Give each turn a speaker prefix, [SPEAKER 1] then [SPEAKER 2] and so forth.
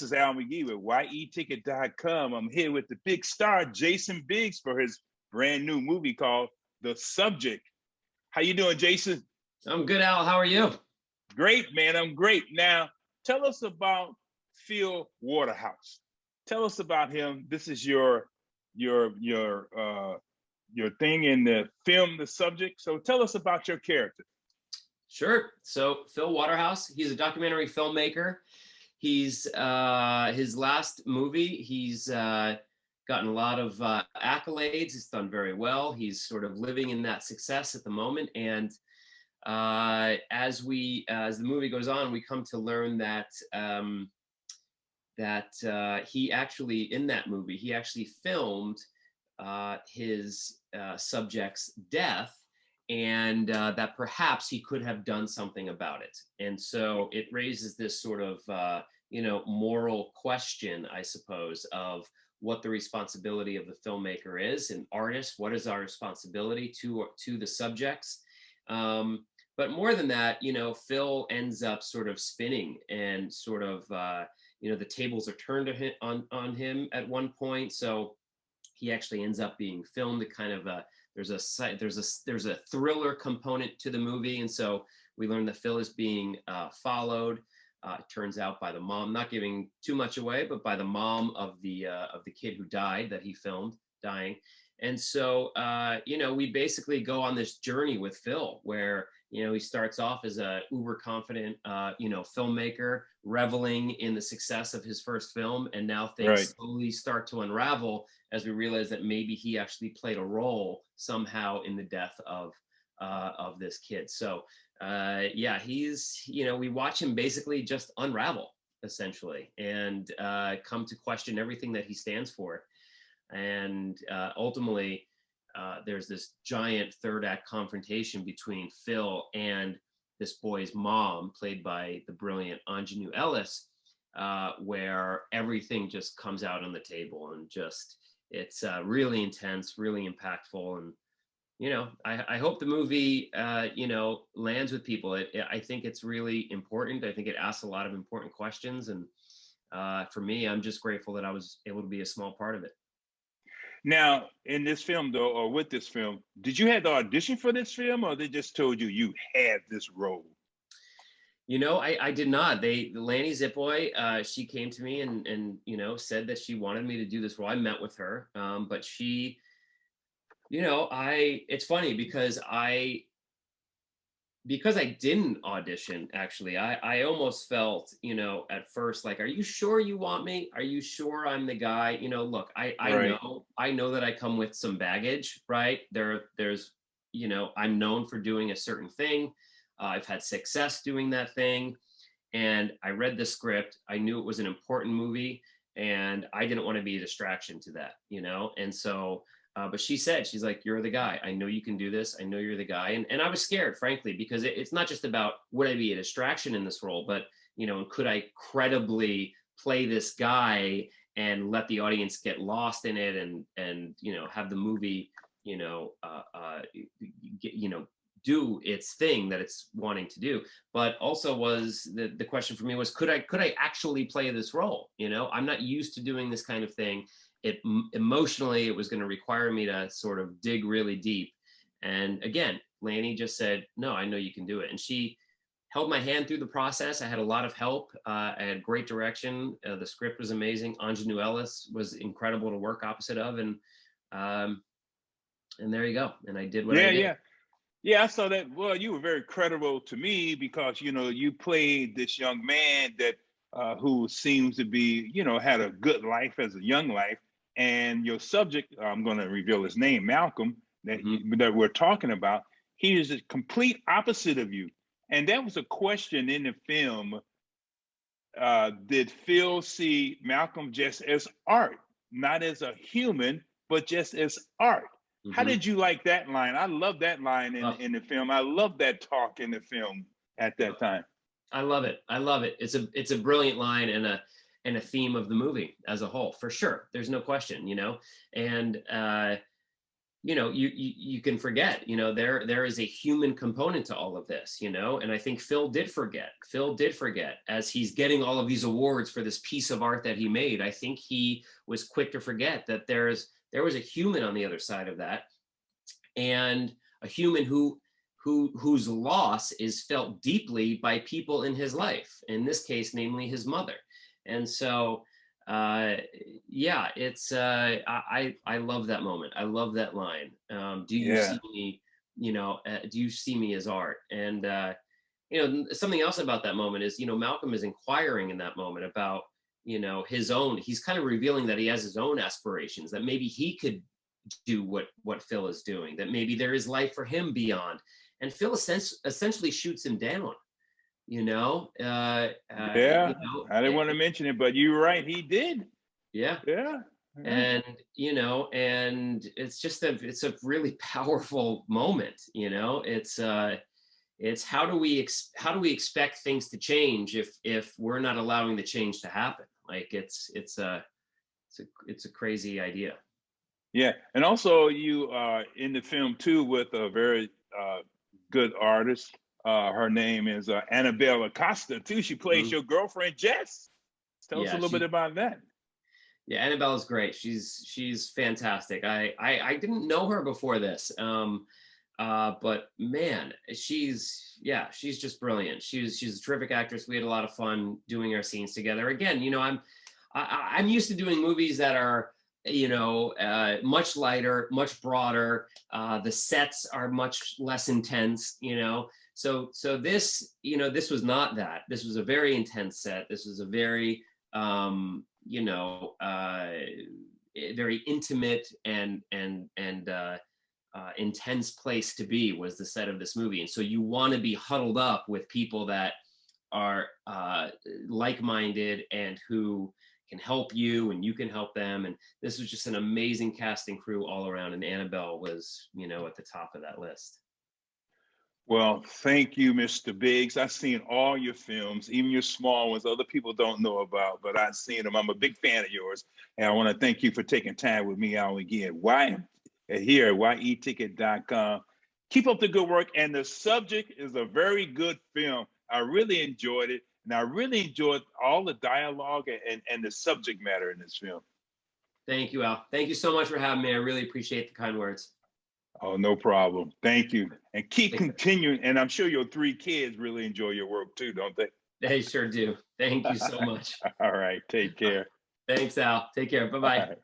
[SPEAKER 1] This is Al McGee with YETicket.com. I'm here with the big star, Jason Biggs, for his brand new movie called The Subject. How you doing, Jason?
[SPEAKER 2] I'm good, Al. How are you?
[SPEAKER 1] Great, man. I'm great. Now, tell us about Phil Waterhouse. Tell us about him. This is your thing in the film, The Subject. So tell us about your character.
[SPEAKER 2] Sure. So Phil Waterhouse, he's a documentary filmmaker. He's his last movie, he's gotten a lot of accolades. He's done very well. He's sort of living in that success at the moment. And as the movie goes on, we come to learn that he actually, in that movie, he actually filmed his subject's death, and that perhaps he could have done something about it. And so it raises this sort of moral question, I suppose, of what the responsibility of the filmmaker is, an artist. What is our responsibility to the subjects? But more than that, Phil ends up sort of spinning and sort of the tables are turned to him, on him at one point. So he actually ends up being filmed. Kind of there's a thriller component to the movie, and so we learn that Phil is being followed. It turns out by the mom, not giving too much away, but by the mom of the kid who died, that he filmed dying. And so we basically go on this journey with Phil, where he starts off as a uber confident filmmaker, reveling in the success of his first film, and now things slowly start to unravel as we realize that maybe he actually played a role somehow in the death of this kid. So he's we watch him basically just unravel, essentially, and come to question everything that he stands for. And ultimately, there's this giant third act confrontation between Phil and this boy's mom, played by the brilliant Anjanou Ellis, where everything just comes out on the table, and just it's really intense, really impactful. And I hope the movie lands with people. I think it's really important. I think it asks a lot of important questions, and for me, I'm just grateful that I was able to be a small part of it.
[SPEAKER 1] Now, in this film, though, or with this film, did you have to audition for this film, or they just told you had this role?
[SPEAKER 2] I did not. Lanny Zippoy, she came to me and said that she wanted me to do this role. I met with her, but she, it's funny because I didn't audition, actually, I almost felt, at first, like, are you sure you want me? Are you sure I'm the guy? Look, I know that I come with some baggage, right? There's, I'm known for doing a certain thing. I've had success doing that thing. And I read the script. I knew it was an important movie, and I didn't want to be a distraction to that, And so, but she's like, you're the guy. I know you can do this. I know you're the guy. And I was scared, frankly, because it's not just about would I be a distraction in this role, but, could I credibly play this guy and let the audience get lost in it and have the movie, do its thing that it's wanting to do. But also was the question for me was, could I actually play this role? I'm not used to doing this kind of thing. Emotionally, it was going to require me to sort of dig really deep. And again, Lanny just said, no, I know you can do it. And she held my hand through the process. I had a lot of help. I had great direction. The script was amazing. Anjanou Ellis was incredible to work opposite of. And there you go. And I did what I did.
[SPEAKER 1] Yeah, I saw that. Well, you were very credible to me because, you played this young man that who seems to be, had a good life as a young life. And your subject, I'm going to reveal his name, Malcolm, that we're talking about, he is a complete opposite of you. And that was a question in the film. Did Phil see Malcolm just as art, not as a human, but just as art? How did you like that line? I love that line in the film. I love that talk in the film at that time.
[SPEAKER 2] I love it. It's a brilliant line and a theme of the movie as a whole, for sure. There's no question, And you can forget, there is a human component to all of this, and I think Phil did forget as he's getting all of these awards for this piece of art that he made. I think he was quick to forget that there was a human on the other side of that, and a human whose loss is felt deeply by people in his life, in this case namely his mother. And so yeah, it's I love that moment. I love that line. Do you
[SPEAKER 1] Yeah.
[SPEAKER 2] see me, do you see me as art? And something else about that moment is, Malcolm is inquiring in that moment about, his own, he's kind of revealing that he has his own aspirations, that maybe he could do what Phil is doing, that maybe there is life for him beyond. And Phil essentially shoots him down, you know.
[SPEAKER 1] Yeah, I didn't want to mention it, but you're right, he did.
[SPEAKER 2] Yeah.
[SPEAKER 1] Yeah. Yeah.
[SPEAKER 2] And and it's a really powerful moment. It's how do we expect things to change if we're not allowing the change to happen? Like it's a crazy idea.
[SPEAKER 1] Yeah, and also you are in the film too with a very good artist. Her name is Annabelle Acosta too. She plays
[SPEAKER 2] Mhm.
[SPEAKER 1] your girlfriend Jess. Tell us a
[SPEAKER 2] Yeah,
[SPEAKER 1] little bit about that.
[SPEAKER 2] Annabelle is great. She's fantastic. I didn't know her before this. But man, she's just brilliant. She's a terrific actress. We had a lot of fun doing our scenes together. Again, I'm used to doing movies that are much lighter, much broader. The sets are much less intense. So this was not that. This was a very intense set. This was a very very intimate and intense place to be, was the set of this movie. And so you want to be huddled up with people that are like-minded and who can help you and you can help them. And this was just an amazing casting crew all around. And Annabelle was, at the top of that list.
[SPEAKER 1] Well, thank you, Mr. Biggs. I've seen all your films, even your small ones other people don't know about, but I've seen them. I'm a big fan of yours. And I want to thank you for taking time with me out again. Why here at yeticket.com. Keep up the good work. And the subject is a very good film. I really enjoyed it. And I really enjoyed all the dialogue and the subject matter in this film.
[SPEAKER 2] Thank you, Al. Thank you so much for having me. I really appreciate the kind words.
[SPEAKER 1] Oh, no problem. Thank you. And keep continuing. And I'm sure your 3 kids really enjoy your work too, don't they?
[SPEAKER 2] They sure do. Thank you so much.
[SPEAKER 1] All right. Take care.
[SPEAKER 2] Thanks, Al. Take care. Bye-bye.
[SPEAKER 1] Bye.